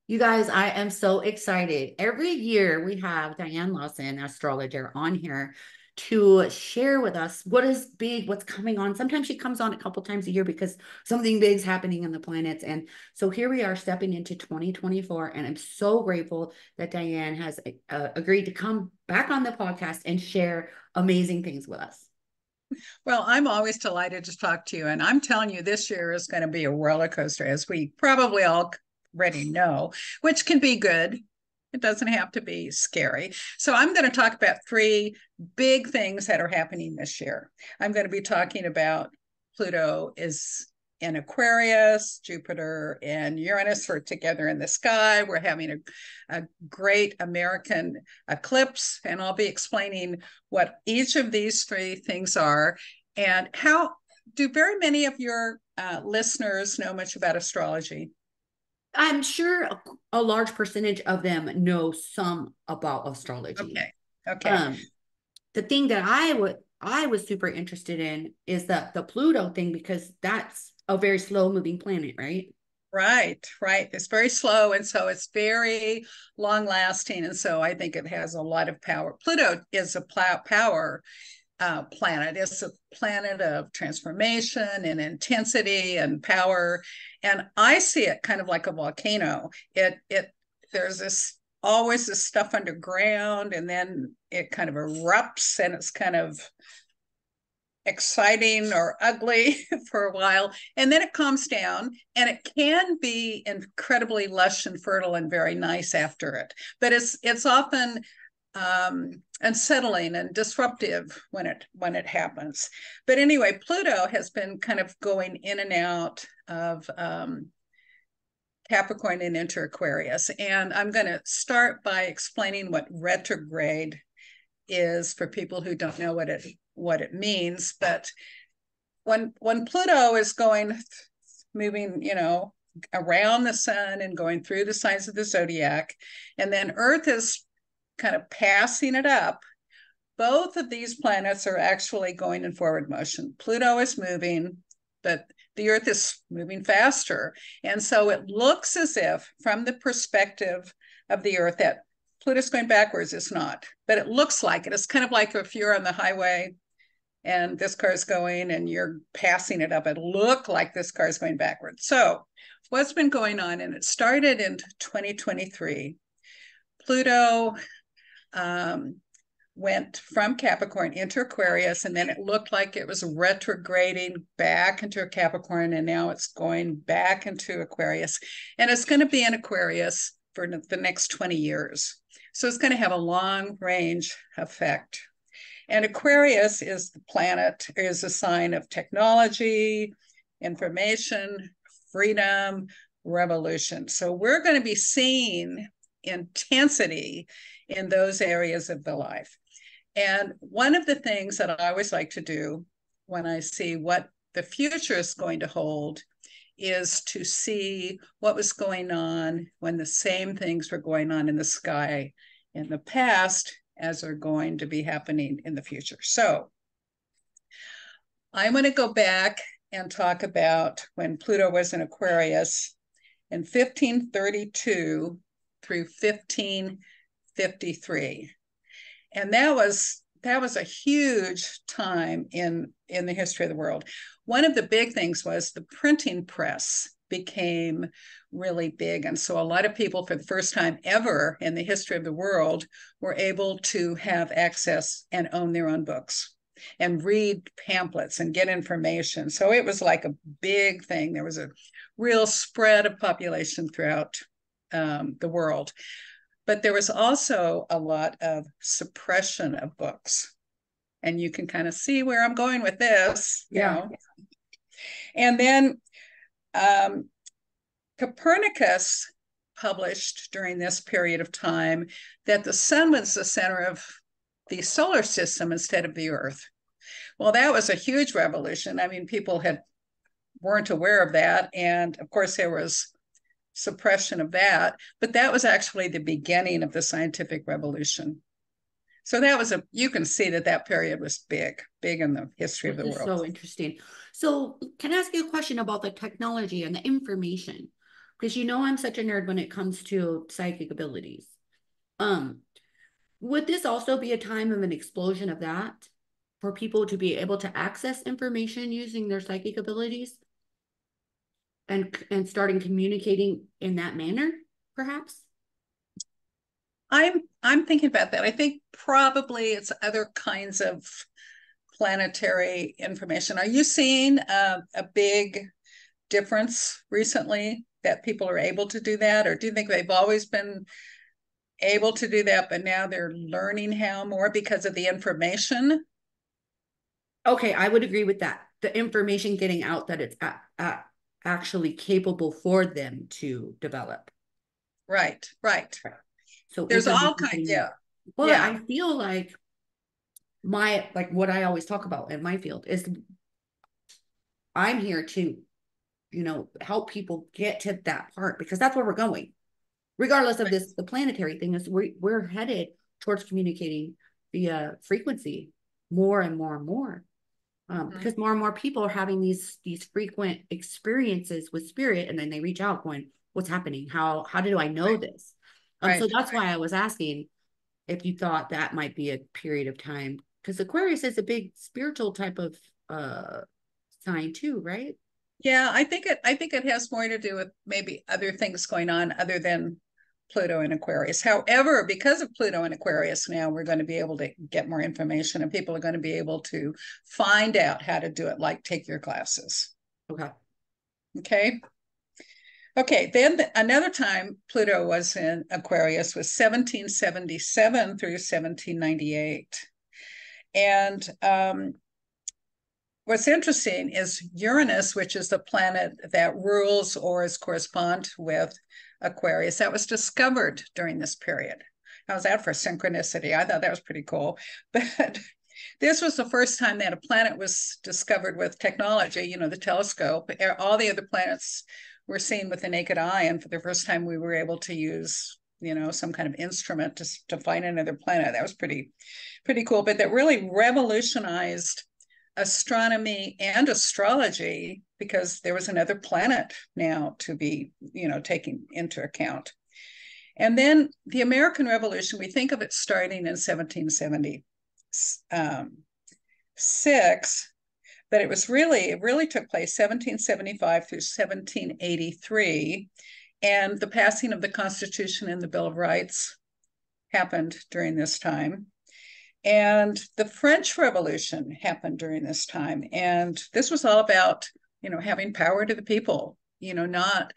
You guys, I am so excited. Every year we have Dianne Lawson, astrologer, on here to share with us what is big, what's coming on. Sometimes she comes on a couple times a year because something big is happening in the planets. And so here we are stepping into 2024. And I'm so grateful that Dianne has agreed to come back on the podcast and share amazing things with us. Well, I'm always delighted to talk to you. And I'm telling you, this year is going to be a roller coaster, as we probably all already know, which can be good. It doesn't have to be scary. So I'm going to talk about three big things that are happening this year. I'm going to be talking about Pluto is in Aquarius, Jupiter and Uranus are together in the sky. We're having a great American eclipse, and I'll be explaining what each of these three things are and how do very many of your listeners know much about astrology? I'm sure a large percentage of them know some about astrology. Okay. Okay. Um, the thing that I was super interested in is the Pluto thing because that's a very slow moving planet, right? Right, right. It's very slow, and so it's very long lasting, and so I think it has a lot of power. Pluto is a power planet. It's a planet of transformation and intensity and power, and I see it kind of like a volcano. It there's this always this stuff underground, and then it kind of erupts, and it's kind of exciting or ugly for a while, and then it calms down, and it can be incredibly lush and fertile and very nice after it, but it's often unsettling and disruptive when it happens. But anyway, Pluto has been kind of going in and out of Capricorn and into Aquarius, and I'm going to start by explaining what retrograde is for people who don't know what it means. But when Pluto is moving, around the sun and going through the signs of the zodiac, and then Earth is kind of passing it up, both of these planets are actually going in forward motion. Pluto is moving, but the Earth is moving faster. And so it looks as if, from the perspective of the Earth, that Pluto's going backwards. It's not, but it looks like it. It's kind of like if you're on the highway and this car is going and you're passing it up, it look like this car is going backwards. So what's been going on, and it started in 2023, Pluto went from Capricorn into Aquarius, and then it looked like it was retrograding back into Capricorn, and now it's going back into Aquarius, and it's going to be in Aquarius for the next 20 years. So it's going to have a long range effect. And Aquarius is a sign of technology, information, freedom, revolution. So we're going to be seeing intensity in those areas of the life. And one of the things that I always like to do when I see what the future is going to hold is to see what was going on when the same things were going on in the sky in the past as are going to be happening in the future. So I'm going to go back and talk about when Pluto was in Aquarius in 1532 through 1553. And that was a huge time in the history of the world. One of the big things was the printing press became really big. And so a lot of people, for the first time ever in the history of the world, were able to have access and own their own books and read pamphlets and get information. So it was like a big thing. There was a real spread of population throughout the world. But there was also a lot of suppression of books. And you can kind of see where I'm going with this. Yeah. And then Copernicus published during this period of time that the sun was the center of the solar system instead of the Earth. Well, that was a huge revolution. I mean, people weren't aware of that. And of course, there was suppression of that, but that was actually the beginning of the scientific revolution. So you can see that period was big in the history of the This is world. so interesting. So, can I ask you a question about the technology and the information? because you know I'm such a nerd when it comes to psychic abilities. Um, would this also be a time of an explosion of that for people to be able to access information using their psychic abilities and starting communicating in that manner, perhaps? I'm thinking about that. I think probably it's other kinds of planetary information. Are you seeing a big difference recently that people are able to do that, or do you think they've always been able to do that, but now they're learning how more because of the information? Okay, I would agree with that. The information getting out that it's actually capable for them to develop. Right, right. Right. So There's all information kinds, getting yeah, out. But yeah, I feel like like what I always talk about in my field is I'm here to, help people get to that part because that's where we're going. Regardless of this, the planetary thing is we're headed towards communicating via frequency more and more and more. mm-hmm. Because more and more people are having these frequent experiences with spirit, and then they reach out going, "What's happening? How do I know Right, this?" So right. that's why I was asking if you thought that might be a period of time, because Aquarius is a big spiritual type of uh sign too, right? Yeah, I think it has more to do with maybe other things going on other than Pluto and Aquarius. However, because of Pluto and Aquarius, now we're going to be able to get more information and people are going to be able to find out how to do it, like take your classes. Okay. Okay. Okay. Then another time Pluto was in Aquarius was 1777 through 1798. And what's interesting is Uranus, which is the planet that rules or is correspond with Aquarius, that was discovered during this period. How's that for synchronicity? I thought that was pretty cool. But this was the first time that a planet was discovered with technology, the telescope. All the other planets were seen with the naked eye. And for the first time, we were able to use, some kind of instrument to find another planet. That was pretty cool. But that really revolutionized astronomy and astrology because there was another planet now to be, taken into account. And then the American Revolution, we think of it starting in 1776, but it really took place 1775 through 1783. And the passing of the Constitution and the Bill of Rights happened during this time. And the French Revolution happened during this time. And this was all about, having power to the people, not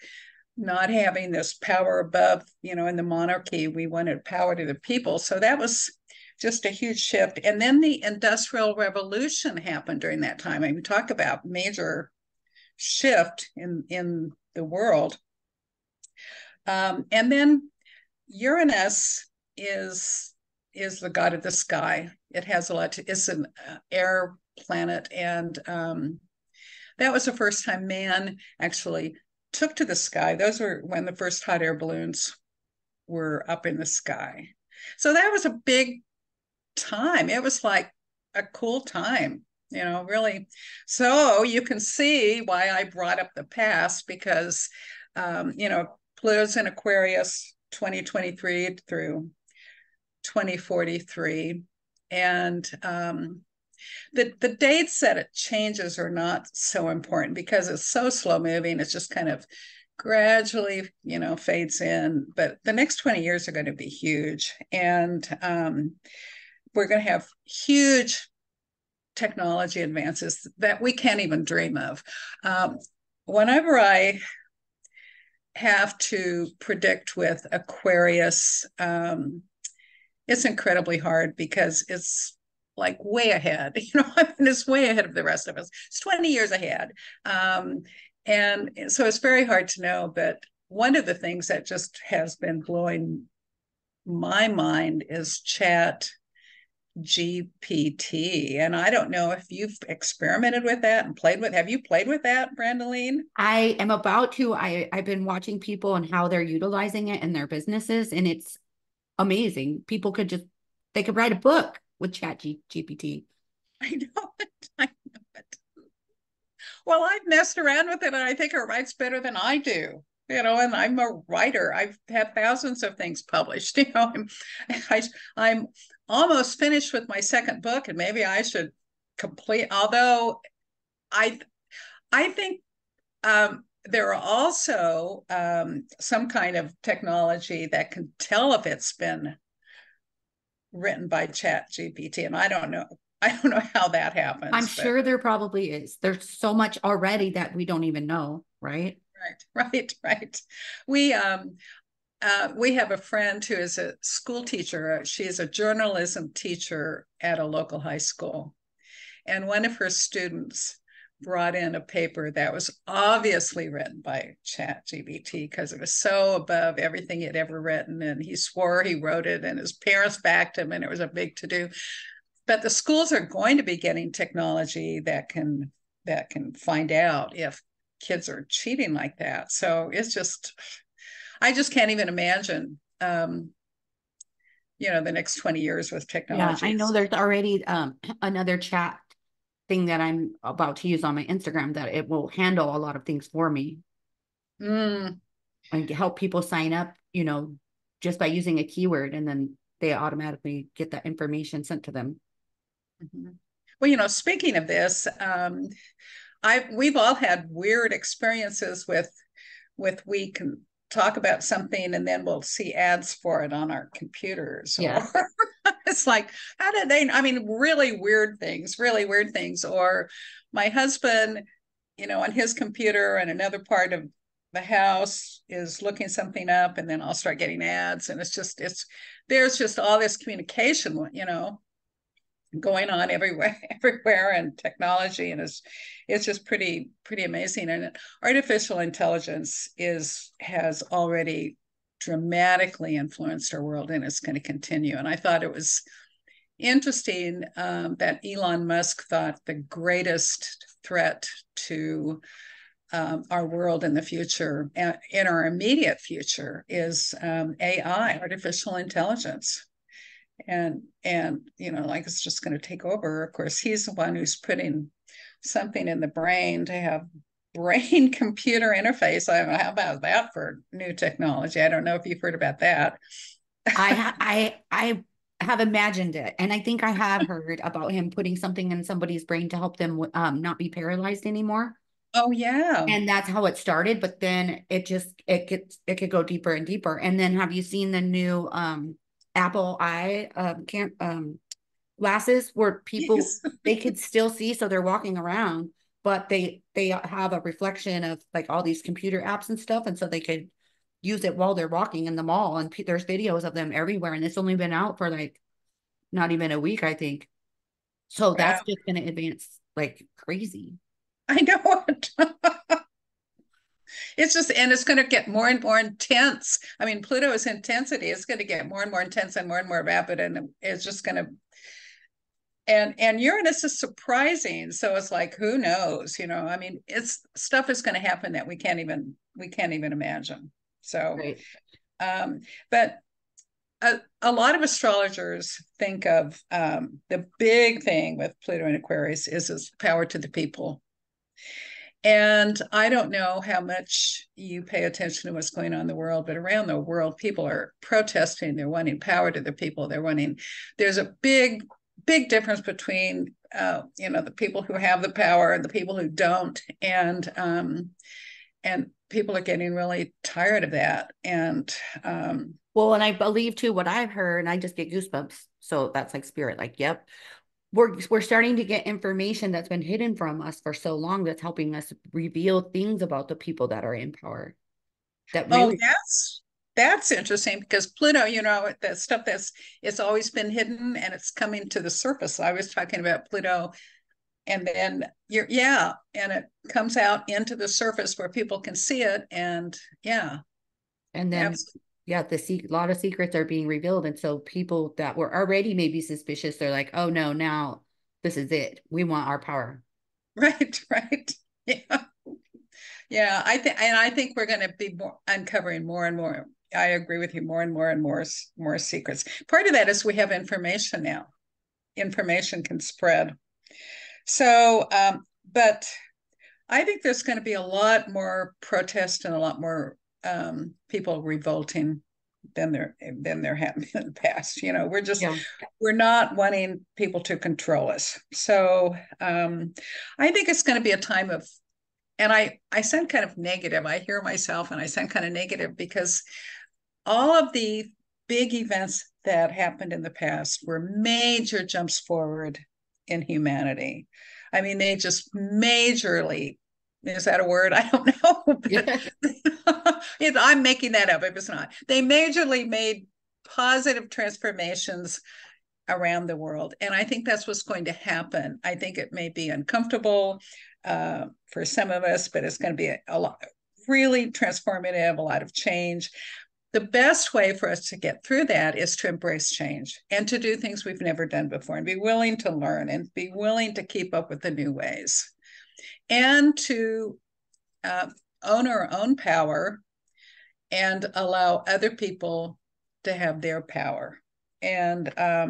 having this power above, in the monarchy. We wanted power to the people. So that was just a huge shift. And then the Industrial Revolution happened during that time. I mean, talk about major shift in the world. And then Uranus is the god of the sky. It has a lot to, it's an air planet. And that was the first time man actually took to the sky. Those were when the first hot air balloons were up in the sky. So that was a big time. It was like a cool time, really. So you can see why I brought up the past because, Pluto's in Aquarius 2023 through 2043. And the dates that it changes are not so important because it's so slow moving. It's just kind of gradually, fades in. But the next 20 years are going to be huge. And we're going to have huge technology advances that we can't even dream of. Whenever I have to predict with Aquarius, it's incredibly hard because it's like way ahead. I mean, it's way ahead of the rest of us. It's 20 years ahead. And so it's very hard to know. But one of the things that just has been blowing my mind is Chat GPT. And I don't know if you've experimented with that and have you played with that, Brandaline? I am about to. I've been watching people and how they're utilizing it in their businesses, and it's amazing. People they could write a book with GPT. I know it. I know it. Well, I've messed around with it and I think it writes better than I do. and I'm a writer. I've had thousands of things published. I'm almost finished with my second book, and maybe I should complete. Although I I think there are also some kind of technology that can tell if it's been written by Chat GPT, and I don't know. I don't know how that I'm happens, but sure there probably is. There's so much already that we don't even know, right? right. We have a friend who is a school teacher. She is a journalism teacher at a local high school, and one of her students brought in a paper that was obviously written by Chat GPT because it was so above everything he'd ever written, and he swore he wrote it, and his parents backed him, and it was a big to-do. But the schools are going to be getting technology that can find out if kids are cheating like that. So it's just, I just can't even imagine the next 20 years with Yeah, I know technologies. there's already another chat thing that I'm about to use on my Instagram that it will handle a lot of things for me Mm. and help people sign up, just by using a keyword, and then they automatically get that information sent to them. Mhm. Well, speaking of this, we've all had weird experiences with we can talk about something and then we'll see ads for it on our computers, or Yes. it's like, how did they, I mean, really weird things. Or my husband, on his computer and another part of the house is looking something up, and then I'll start getting ads, and there's just all this communication, going on everywhere, and technology, and it's just pretty amazing. And artificial intelligence has already dramatically influenced our world, and it's going to continue. And I thought it was interesting that Elon Musk thought the greatest threat to our world in the future, in our immediate future, is AI, artificial intelligence. And like it's just going to take over. Of course, he's the one who's putting something in the brain to have brain computer interface. I don't know, how about that for new technology? I don't know if you've heard about that. I have imagined it, and I think I have heard about him putting something in somebody's brain to help them not be paralyzed anymore. Oh yeah. And that's how it started, but then it could go deeper and deeper. And then have you seen the new Apple eye can't glasses where people Yes. they could still see, so they're walking around, but they have a reflection of like all these computer apps and stuff, and so they could use it while they're walking in the mall. And there's videos of them everywhere, and it's only been out for like not even a week, I think. So Wow. that's just going to advance like crazy. I know it. It's just, and it's going to get more and more intense. I mean, Pluto's intensity is going to get more and more intense and more rapid, and it's just going to, and Uranus is surprising. So it's like, who knows? I mean, it's stuff is going to happen that we can't even imagine. So, Right. um, but a lot of astrologers think of the big thing with Pluto and Aquarius is its power to the people. And I don't know how much you pay attention to what's going on in the world, but around the world, people are protesting. They're wanting power to the people. There's a big difference between, the people who have the power and the people who don't. And people are getting really tired of that. And Well, and I believe too what I've heard, and I just get goosebumps. So that's like spirit, like, yep. We're starting to get information that's been hidden from us for so long that's helping us reveal things about the people that are in power. That oh, really, that's interesting, because Pluto, that stuff it's always been hidden and it's coming to the surface. I was talking about Pluto, and then and it comes out into the surface where people can see it, and yeah, and then absolutely. yeah, a lot of secrets are being revealed. And so people that were already maybe suspicious, they're like, oh no, now this is it. We want our power. Right. Yeah. Yeah, I think we're going to be uncovering more and more. I agree with you, more and more and more secrets. Part of that is we have information now. Information can spread. So, but I think there's going to be a lot more protest and a lot more people revolting than there have been in the past. Yeah. We're not wanting people to control us. So I think it's going to be a time of, and I sound kind of negative. I hear myself and I sound kind of negative because all of the big events that happened in the past were major jumps forward in humanity. I mean, they just majorly, is that a word? I don't Yeah. know. I'm making that up if it's not. They majorly made positive transformations around the world. And I think that's what's going to happen. I think it may be uncomfortable for some of us, but it's going to be a lot, really transformative, a lot of change. The best way for us to get through that is to embrace change and to do things we've never done before and be willing to learn and be willing to keep up with the new ways and to own our own power and allow other people to have their power. And I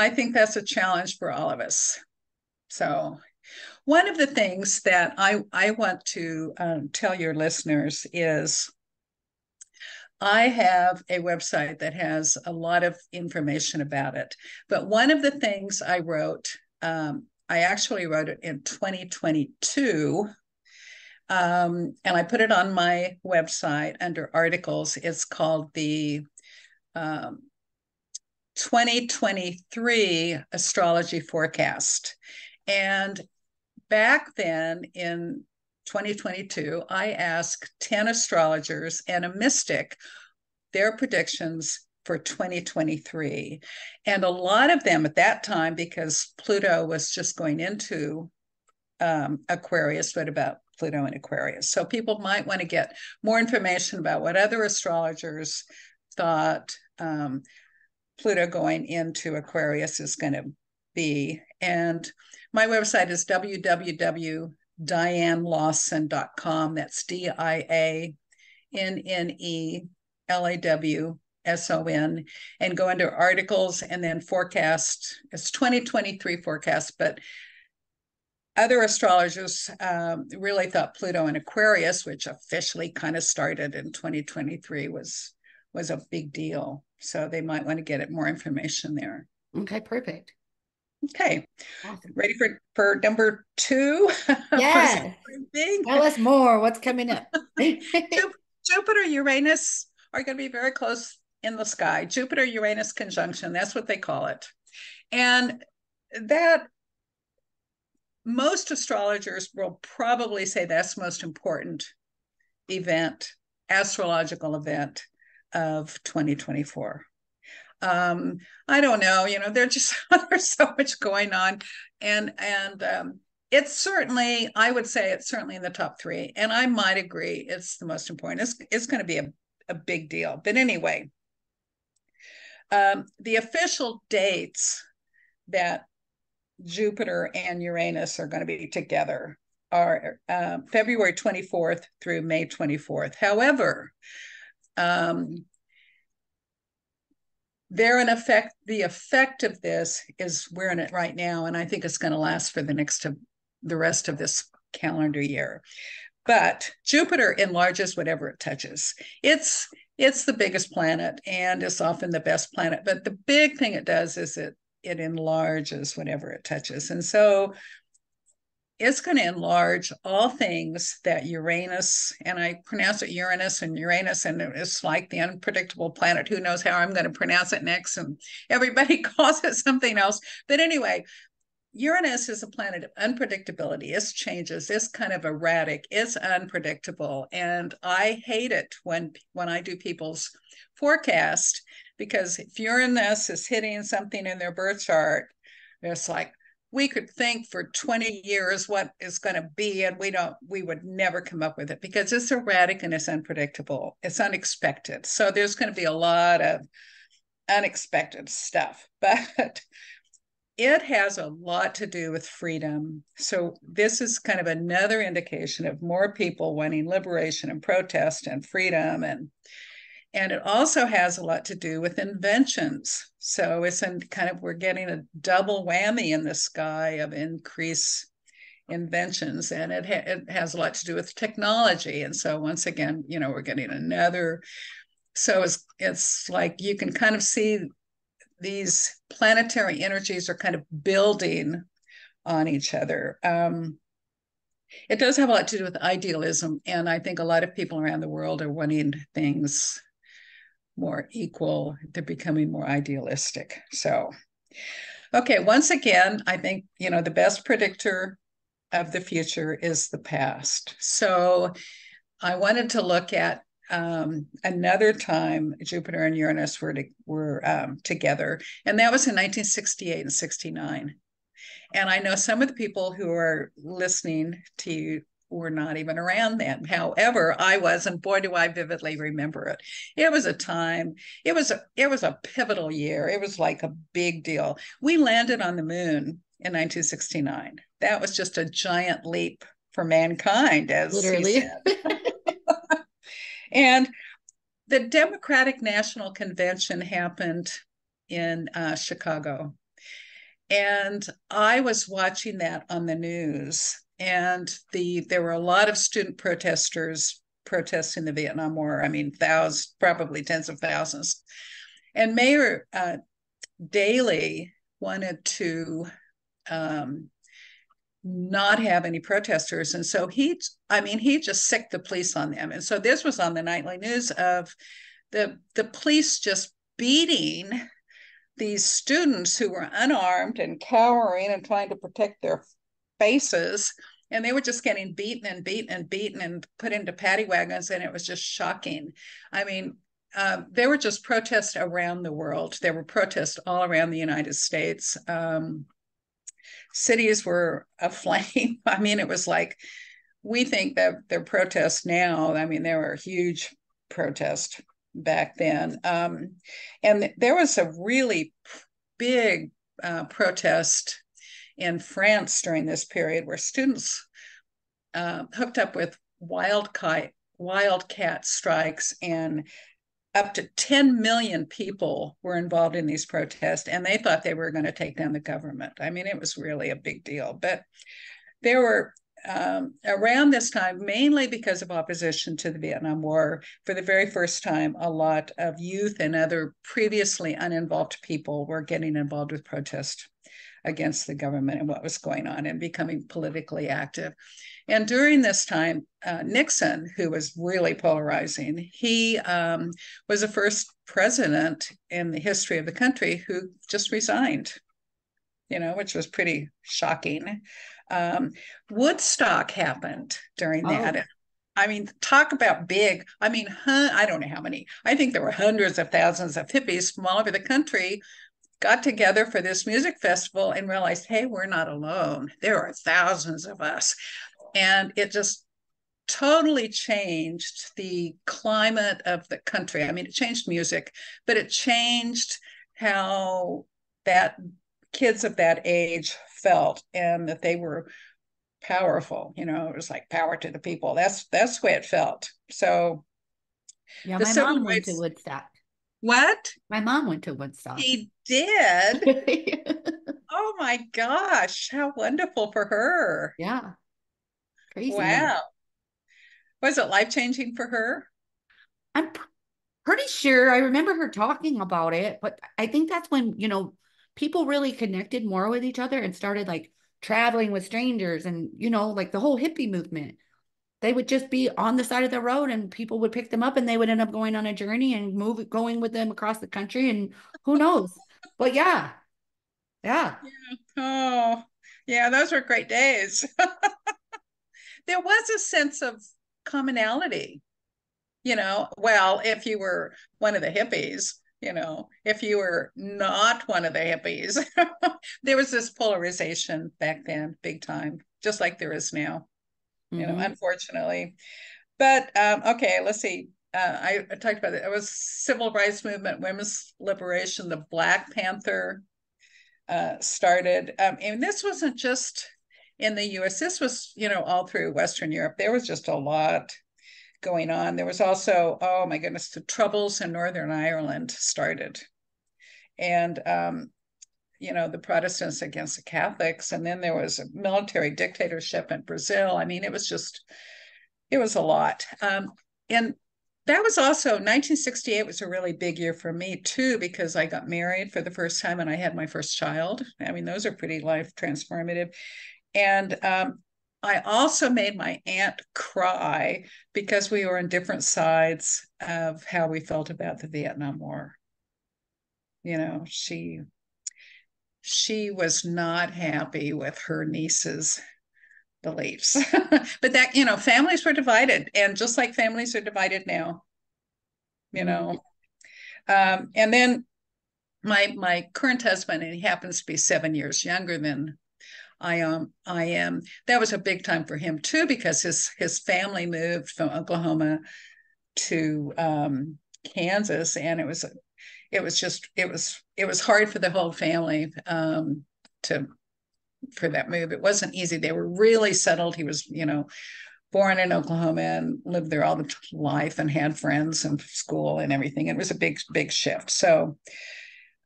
think that's a challenge for all of us. So one of the things that I want to tell your listeners is I have a website that has a lot of information about it. But one of the things I wrote, I actually wrote it in 2022, and I put it on my website under articles. It's called the 2023 Astrology Forecast. And back then in 2022, I asked 10 astrologers and a mystic their predictions for 2023. And a lot of them at that time, because Pluto was just going into Aquarius, what about Pluto in Aquarius? So people might want to get more information about what other astrologers thought Pluto going into Aquarius is going to be. And my website is www.diannelawson.com. That's DIANNELAWSON, and go under articles and then forecast. It's 2023 forecast, but other astrologers really thought Pluto in Aquarius, which officially kind of started in 2023, was a big deal. So they might want to get more information there. Okay, perfect. Okay. Awesome. Ready for number 2? Yeah. Tell us more. What's coming up? Jupiter, Uranus are going to be very close in the sky. Jupiter, Uranus conjunction, that's what they call it. And that most astrologers will probably say that's the most important event, astrological event of 2024. I don't know, there's so much going on, and it's certainly, I would say it's certainly in the top 3, and I might agree it's the most important. It's going to be a big deal. But anyway, the official dates that Jupiter and Uranus are going to be together are February 24th through May 24th. However, they're in effect, the effect of this is we're in it right now, and I think it's going to last for the rest of this calendar year. But Jupiter enlarges whatever it touches. It's the biggest planet and it's often the best planet. But the big thing it does is it enlarges whatever it touches. And so it's going to enlarge all things that Uranus, and I pronounce it Uranus, and it's like the unpredictable planet. Who knows how I'm going to pronounce it next? And everybody calls it something else. But anyway, Uranus is a planet of unpredictability. It changes. It's kind of erratic. It's unpredictable. And I hate it when I do people's forecast, because if Uranus is hitting something in their birth chart, it's like, we could think for 20 years what is going to be, and we would never come up with it because it's erratic and it's unpredictable. It's unexpected. So there's going to be a lot of unexpected stuff, but it has a lot to do with freedom. So this is kind of another indication of more people wanting liberation and protest and freedom. And it also has a lot to do with inventions. So it's we're getting a double whammy in the sky of increase inventions, and it has a lot to do with technology. And so once again, we're getting another. So it's like you can kind of see these planetary energies are kind of building on each other. It does have a lot to do with idealism, and I think a lot of people around the world are wanting things more equal. They're becoming more idealistic. So, okay, once again, I think, the best predictor of the future is the past. So I wanted to look at another time Jupiter and Uranus were together, and that was in 1968 and 69. And I know some of the people who are listening to you were not even around then. However, I was, and boy, do I vividly remember it. It was a time, it was a pivotal year. It was like a big deal. We landed on the moon in 1969. That was just a giant leap for mankind, as he Literally. said. And the Democratic National Convention happened in Chicago. And I was watching that on the news, and there were a lot of student protesters protesting the Vietnam War. I mean, thousands, probably tens of thousands. And Mayor Daley wanted to not have any protesters, and so he just sicked the police on them. And so this was on the nightly news of the police just beating these students who were unarmed and cowering and trying to protect their faces. And they were just getting beaten and beaten and beaten and put into paddy wagons. And it was just shocking. I mean, there were just protests around the world. There were protests all around the United States. Cities were aflame. I mean, it was like, we think that they're protests now. I mean, there were huge protests back then. And there was a really big protest in France during this period where students hooked up with wildcat strikes, and up to 10 million people were involved in these protests, and they thought they were going to take down the government. I mean, it was really a big deal. But there were around this time, mainly because of opposition to the Vietnam War, for the very first time, a lot of youth and other previously uninvolved people were getting involved with protest against the government and what was going on, and becoming politically active. And during this time, Nixon, who was really polarizing, he was the first president in the history of the country who just resigned, which was pretty shocking. Woodstock happened during that. Oh, I mean, talk about big. I mean, I don't know how many. I think there were hundreds of thousands of hippies from all over the country got together for this music festival and realized, hey, we're not alone. There are thousands of us. And it just totally changed the climate of the country. I mean, it changed music, but it changed how that kids of that age felt, and that they were powerful. It was like power to the people. That's the way it felt. So yeah, the my civil mom went to rights. Woodstock. What? My mom went to Woodstock. He did? Yeah, Oh my gosh, how wonderful for her. crazy, huh? Wow. Was it life-changing for her? I'm pretty sure I remember her talking about it, but I think that's when, people really connected more with each other and started like traveling with strangers and, like the whole hippie movement. They would just be on the side of the road and people would pick them up and they would end up going on a journey and going with them across the country, and who knows. But yeah, yeah. Yeah. Oh, yeah, those were great days. There was a sense of commonality, well, if you were one of the hippies, if you were not one of the hippies, there was this polarization back then, big time, just like there is now, Hmm. unfortunately. But okay, let's see. I talked about it. It was civil rights movement, women's liberation, the Black Panther started. And this wasn't just in the US, this was, all through Western Europe. There was just a lot going on. There was also, oh my goodness, the troubles in Northern Ireland started. And the Protestants against the Catholics, and then there was a military dictatorship in Brazil. I mean, it was a lot. And that was also 1968 was a really big year for me too, because I got married for the first time and I had my first child. I mean, those are pretty life transformative. And I also made my aunt cry because we were on different sides of how we felt about the Vietnam War. You know, she was not happy with her niece's beliefs. But that, families were divided, and just like families are divided now, you know. And then my current husband, and he happens to be 7 years younger than I am. That was a big time for him too, because his family moved from Oklahoma to Kansas, and it was hard for the whole family to for that move. It wasn't easy. They were really settled. He was, born in Oklahoma and lived there all the life and had friends and school and everything. It was a big shift. So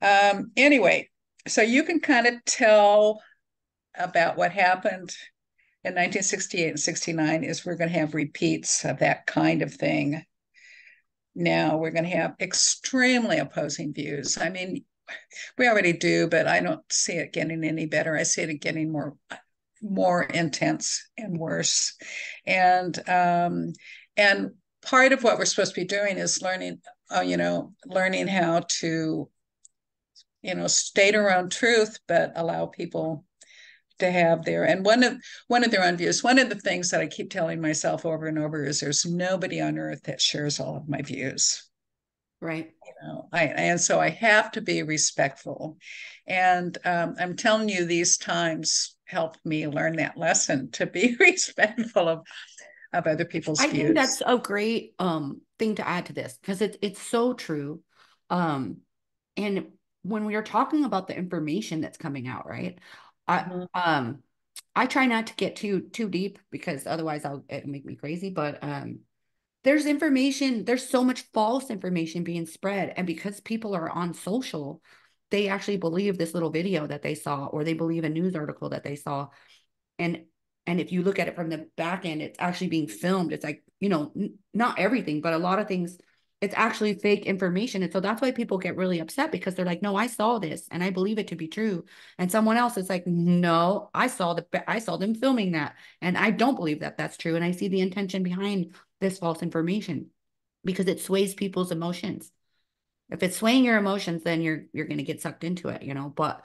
anyway, so you can kind of tell about what happened in 1968 and 69 is we're going to have repeats of that kind of thing. Now we're going to have extremely opposing views. I mean, we already do, but I don't see it getting any better. I see it getting more intense and worse. And part of what we're supposed to be doing is learning how to, state our own truth, but allow people to have their, and one of their own views. One of the things that I keep telling myself over and over is there's nobody on earth that shares all of my views. Right. And so I have to be respectful. And I'm telling you, these times helped me learn that lesson to be respectful of other people's I think views. that's a great thing to add to this because it's so true. And when we are talking about the information that's coming out, right? I Mhm. I try not to get too deep because otherwise it'll make me crazy. But there's information, there's so much false information being spread. And because people are on social, they actually believe this little video that they saw, or they believe a news article that they saw. And if you look at it from the back end, it's actually being filmed. It's like, not everything, but a lot of things, it's actually fake information. And so that's why people get really upset because they're like, no, I saw this and I believe it to be true. And someone else is like, no, I saw them filming that. And I don't believe that that's true. And I see the intention behind this false information because it sways people's emotions. If it's swaying your emotions, then you're going to get sucked into it, but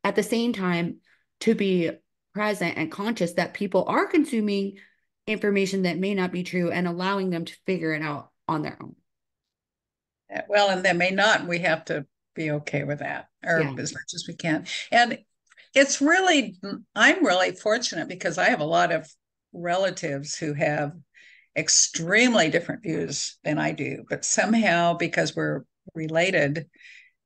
at the same time, to be present and conscious that people are consuming information that may not be true and allowing them to figure it out on their own. Well, and they may not, and we have to be okay with that, or Yeah. as much as we can. And I'm really fortunate because I have a lot of relatives who have extremely different views than I do, but somehow because we're related,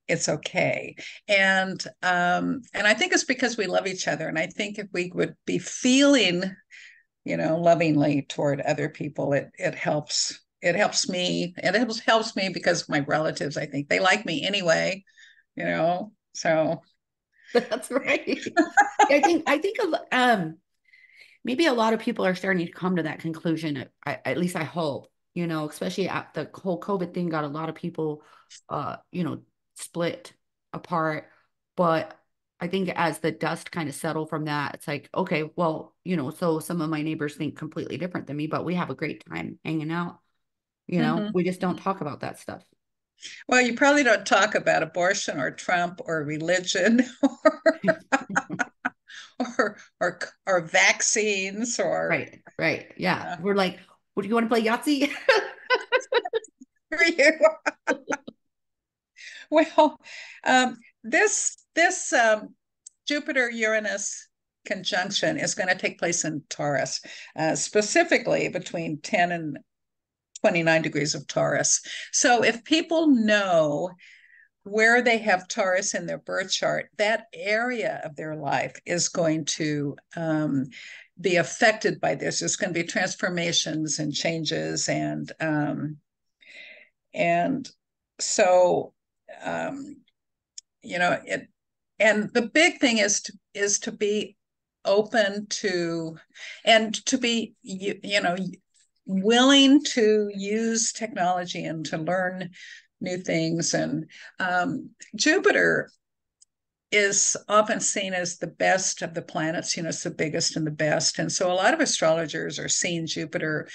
it's okay. And I think it's because we love each other. And I think if we would be feeling, lovingly toward other people, it helps. It helps me. And it helps me because my relatives, I think they like me anyway, so. That's right. I think maybe a lot of people are starting to come to that conclusion. At least I hope, especially at the whole COVID thing got a lot of people, split apart. But I think as the dust kind of settled from that, it's like, okay, well, so some of my neighbors think completely different than me, but we have a great time hanging out. Mhm. We just don't talk about that stuff. Well, you probably don't talk about abortion or Trump or religion or vaccines or Right, right. Yeah. We're like, would you want to play Yahtzee? for you. Well, this Jupiter Uranus conjunction is going to take place in Taurus, specifically between 10 and 29 degrees of Taurus. So if people know where they have Taurus in their birth chart, that area of their life is going to be affected by this. There's going to be transformations and changes, and so it and the big thing is to be open to, and to be willing to use technology and to learn new things. And Jupiter is often seen as the best of the planets. It's the biggest and the best, and so a lot of astrologers are seeing Jupiter,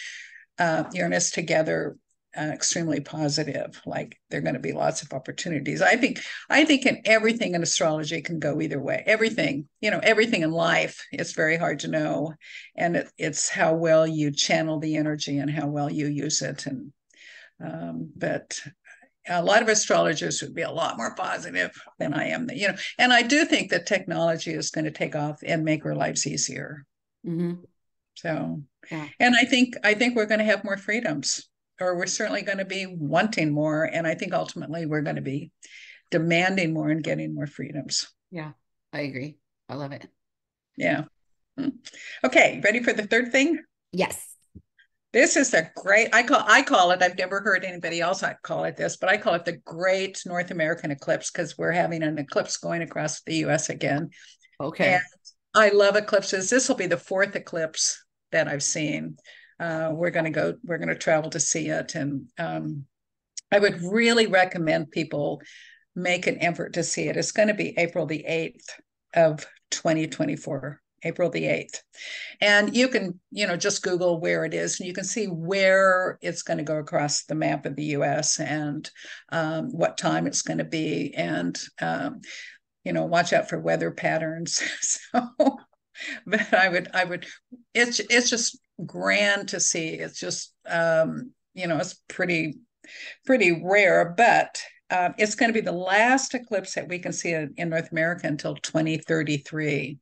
Uranus together, extremely positive. Like there are going to be lots of opportunities. I think in everything in astrology can go either way. Everything, everything in life, it's very hard to know, and it's how well you channel the energy and how well you use it. And but a lot of astrologers would be a lot more positive than I am. And I do think that technology is going to take off and make our lives easier. Mm-hmm. So, Yeah. and I think we're going to have more freedoms, or we're certainly going to be wanting more. And I think ultimately we're going to be demanding more and getting more freedoms. Yeah. I agree. I love it. Yeah. Okay, ready for the third thing? Yes. This is a great, I call it, I've never heard anybody else call it this, but I call it the Great North American Eclipse, because we're having an eclipse going across the US again. And Okay. I love eclipses. This will be the fourth eclipse that I've seen. We're going to travel to see it. And I would really recommend people make an effort to see it. It's going to be April the 8th of 2024, April the 8th. And you can, just Google where it is, and you can see where it's going to go across the map of the US, and what time it's going to be. And, watch out for weather patterns. So, but it's just grand to see. It's just, it's pretty rare, but it's going to be the last eclipse that we can see in North America until 2033.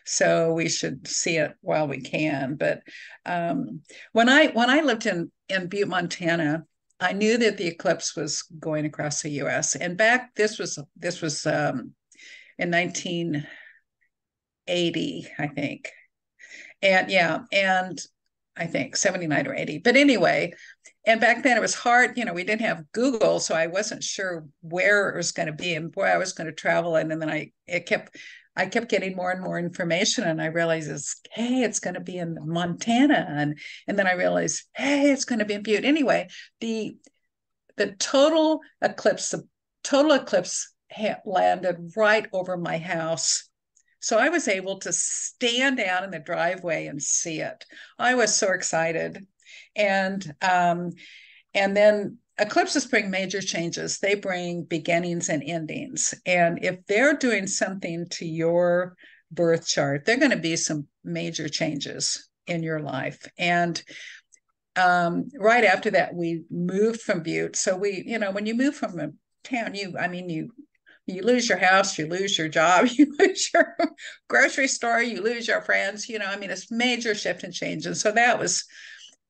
So we should see it while we can. But when I lived in Butte, Montana, I knew that the eclipse was going across the U.S. And back this was in 1980, I think, and yeah, and I think 79 or 80. But anyway, and back then it was hard. We didn't have Google, so I wasn't sure where it was going to be and where I was going to travel in. And then I kept getting more and more information, and I realized hey, it's going to be in Montana, and then I realized, hey, it's going to be in Butte. Anyway, the total eclipse landed right over my house. So I was able to stand down in the driveway and see it. I was so excited. And then eclipses bring major changes. They bring beginnings and endings. And if they're doing something to your birth chart, they're going to be some major changes in your life. And right after that, we moved from Butte. So when you move from a town, you lose your house, you lose your job, you lose your grocery store, you lose your friends. It's major shift and change. And so that was,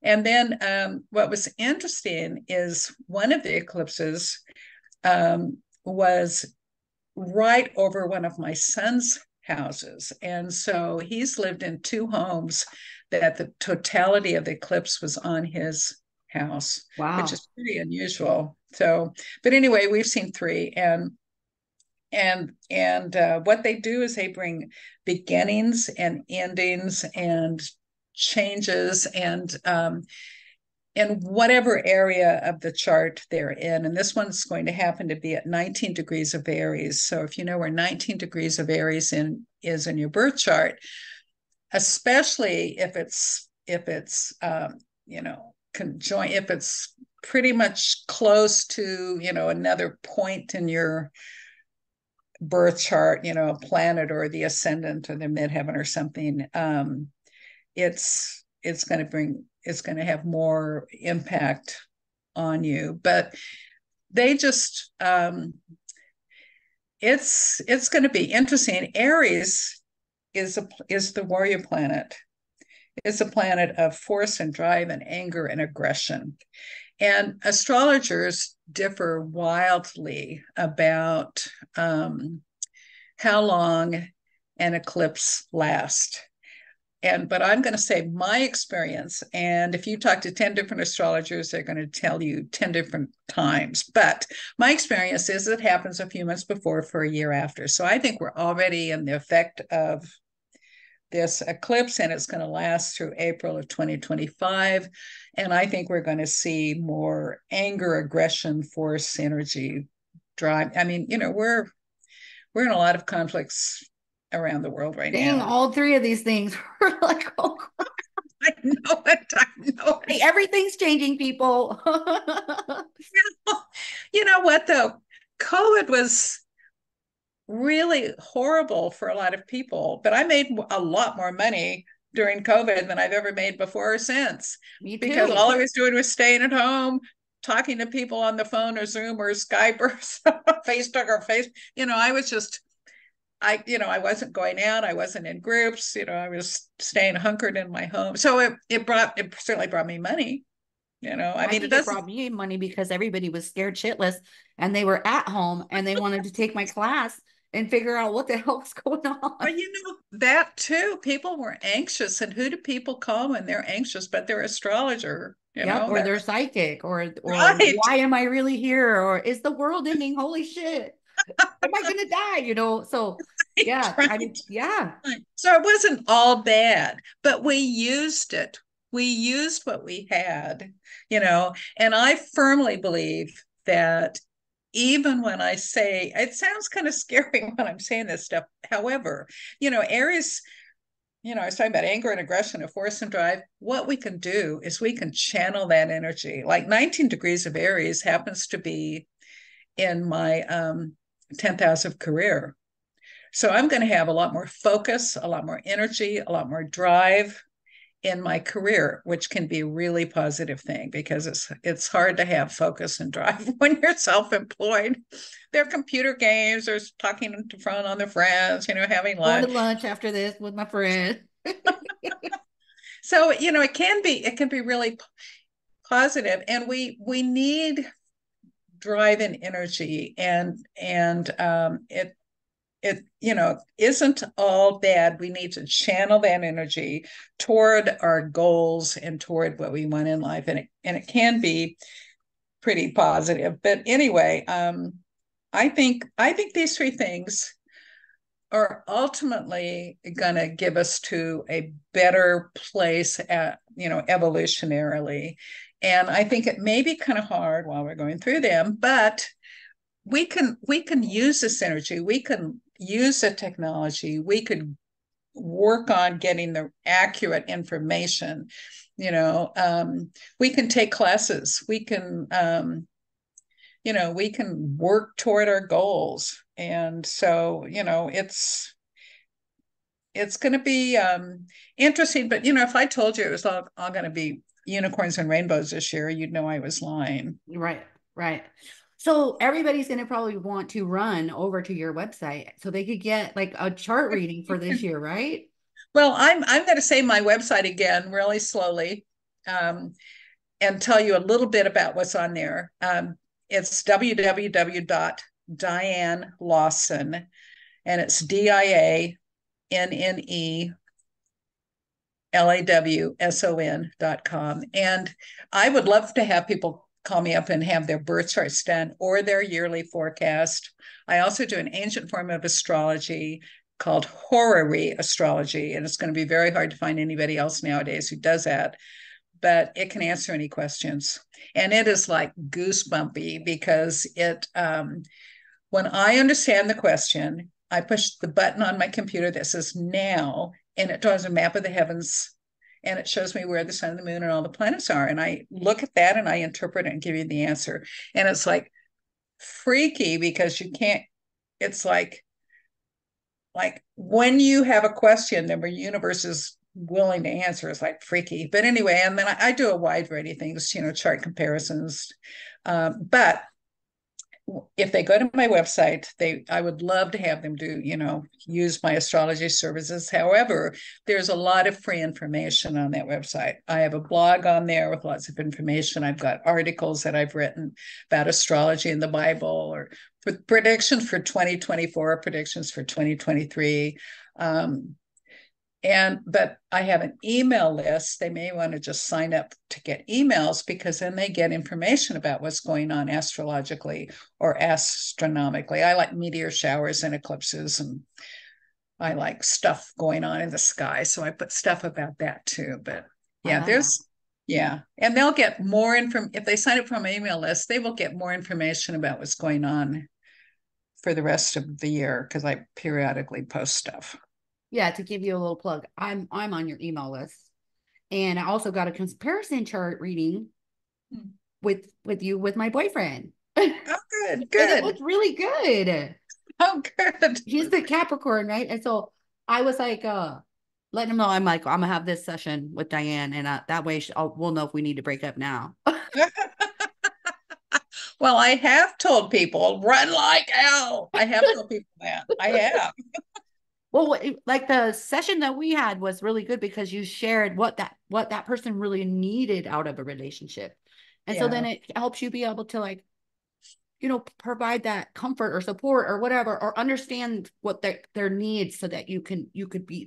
and then what was interesting is one of the eclipses was right over one of my son's houses. And so he's lived in two homes that the totality of the eclipse was on his house, which Wow. is pretty unusual. So, but anyway, we've seen three, and what they do is they bring beginnings and endings and changes, and in whatever area of the chart they're in. And this one's going to happen to be at 19 degrees of Aries. So if you know where 19 degrees of Aries is in your birth chart, especially if it's conjoined, if it's pretty much close to another point in your birth chart, a planet or the ascendant or the midheaven or something, it's going to have more impact on you. But they just it's going to be interesting. Aries is the warrior planet. It's a planet of force and drive and anger and aggression. And astrologers differ wildly about how long an eclipse lasts. but I'm going to say my experience. And if you talk to 10 different astrologers, they're going to tell you 10 different times. But my experience is it happens a few months before for a year after. So I think we're already in the effect of this eclipse, and it's going to last through April of 2025. And I think we're going to see more anger, aggression, force, energy, drive. I mean, we're in a lot of conflicts around the world right Dang, now. all three of these things were like, oh, I know it. I know hey, it. everything's changing, people. You know what, though? COVID was really horrible for a lot of people, but I made a lot more money during COVID than I've ever made before or since, Me because too. all I was doing was staying at home, talking to people on the phone or Zoom or Skype or Facebook or Face. I was just, I wasn't going out. I wasn't in groups. I was staying hunkered in my home. So it certainly brought me money. I I mean, it think it doesn't. brought me money because everybody was scared shitless and they were at home and they wanted to take my class and figure out what the hell was going on. But that too, people were anxious. And who do people call when they're anxious? But their astrologer, Yep, or that they're psychic, or right. why am I really here? Or is the world ending? Holy shit. Am I gonna die? So yeah, Right, I mean, yeah. right. So it wasn't all bad, but we used it. We used what we had. And I firmly believe that even when I say it sounds kind of scary when I'm saying this stuff. However, Aries, I was talking about anger and aggression and force and drive. What we can do is we can channel that energy. Like 19 degrees of Aries happens to be in my 10th house of career. So I'm going to have a lot more focus, a lot more energy, a lot more drive in my career, which can be a really positive thing because it's hard to have focus and drive when you're self-employed. There are computer games, there's talking to front on their friends, having Going to lunch. lunch after this with my friend. So, it can be really positive, and we need drive and energy, and it isn't all bad. We need to channel that energy toward our goals and toward what we want in life, and it can be pretty positive. But anyway, I think these three things are ultimately going to give us to a better place evolutionarily. And I think it may be kind of hard while we're going through them, but we can use this energy. We can use the technology. We could work on getting the accurate information. We can take classes. We can work toward our goals. And so, it's going to be interesting. But, if I told you it was all going to be unicorns and rainbows this year, you'd know I was lying. Right, right. So everybody's going to probably want to run over to your website so they could get like a chart reading for this year, right? Well, I'm going to say my website again really slowly, and tell you a little bit about what's on there. It's www.diannelawson, and it's DIANNELAWSON.com. And I would love to have people call me up and have their birth charts done or their yearly forecast. I also do an ancient form of astrology called horary astrology, and it's going to be very hard to find anybody else nowadays who does that, but it can answer any questions. And it is like goosebumpy because when I understand the question, I push the button on my computer that says now, and it draws a map of the heavens, and it shows me where the sun and the moon and all the planets are. And I look at that and I interpret it and give you the answer. And it's like freaky because you can't, it's like when you have a question, the universe is willing to answer. It's like freaky. But anyway, and then I do a wide variety of things, chart comparisons. But if they go to my website, I would love to have them use my astrology services. However, there's a lot of free information on that website. I have a blog on there with lots of information. I've got articles that I've written about astrology in the Bible, or predictions for 2024, predictions for 2023. But I have an email list. They may want to just sign up to get emails, because then they get information about what's going on astrologically or astronomically. I like meteor showers and eclipses, and I like stuff going on in the sky. So I put stuff about that too. But I yeah, love that. yeah. And they'll get more info. If they sign up for my email list, they will get more information about what's going on for the rest of the year, because I periodically post stuff. Yeah, to give you a little plug, I'm on your email list. And I also got a comparison chart reading Hmm. with you with my boyfriend. And Oh, good, it good. looked really good. Oh, good. He's the Capricorn, right? And so I was like, letting him know I'm like, I'm gonna have this session with Dianne, and that way we'll know if we need to break up now. Well, I have told people run like hell. I have told people that. I have. Well, like the session that we had was really good because you shared what that person really needed out of a relationship. And so then Yeah. it helps you be able to like, provide that comfort or support or whatever, or understand what their needs so that you could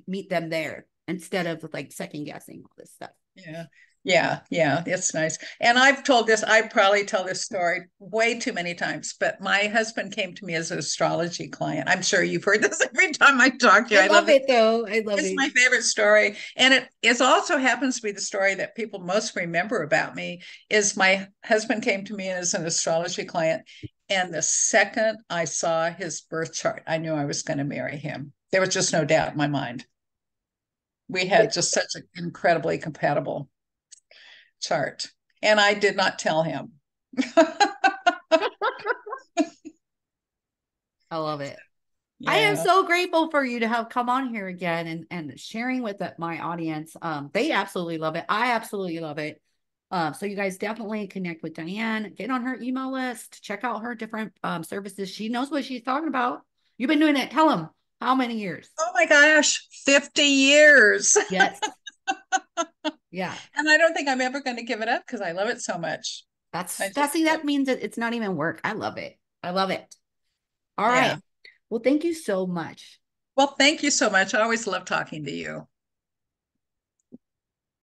meet them there instead of like second guessing all this stuff. Yeah. Yeah. Yeah. It's nice. And I've told this, I probably tell this story way too many times, but my husband came to me as an astrology client. I'm sure you've heard this every time I talk to you. I I love love it. it though. I love It's it. my favorite story. And it is also happens to be the story that people most remember about me. Is my husband came to me as an astrology client. And the second I saw his birth chart, I knew I was going to marry him. There was just no doubt in my mind. We had just such an incredibly compatible chart. And I did not tell him. I love it. I am Yeah. so grateful for you to have come on here again and sharing with my audience. They absolutely love it. I absolutely love it. So you guys definitely connect with Dianne, get on her email list, check out her different services. She knows what she's talking about. You've been doing it. Tell them how many years? Oh my gosh, 50 years. Yes. Yeah. And I don't think I'm ever going to give it up because I love it so much. I just, See, that means that it's not even work. I love it. I love it. All yeah. right. Well, thank you so much. Well, thank you so much. I always love talking to you.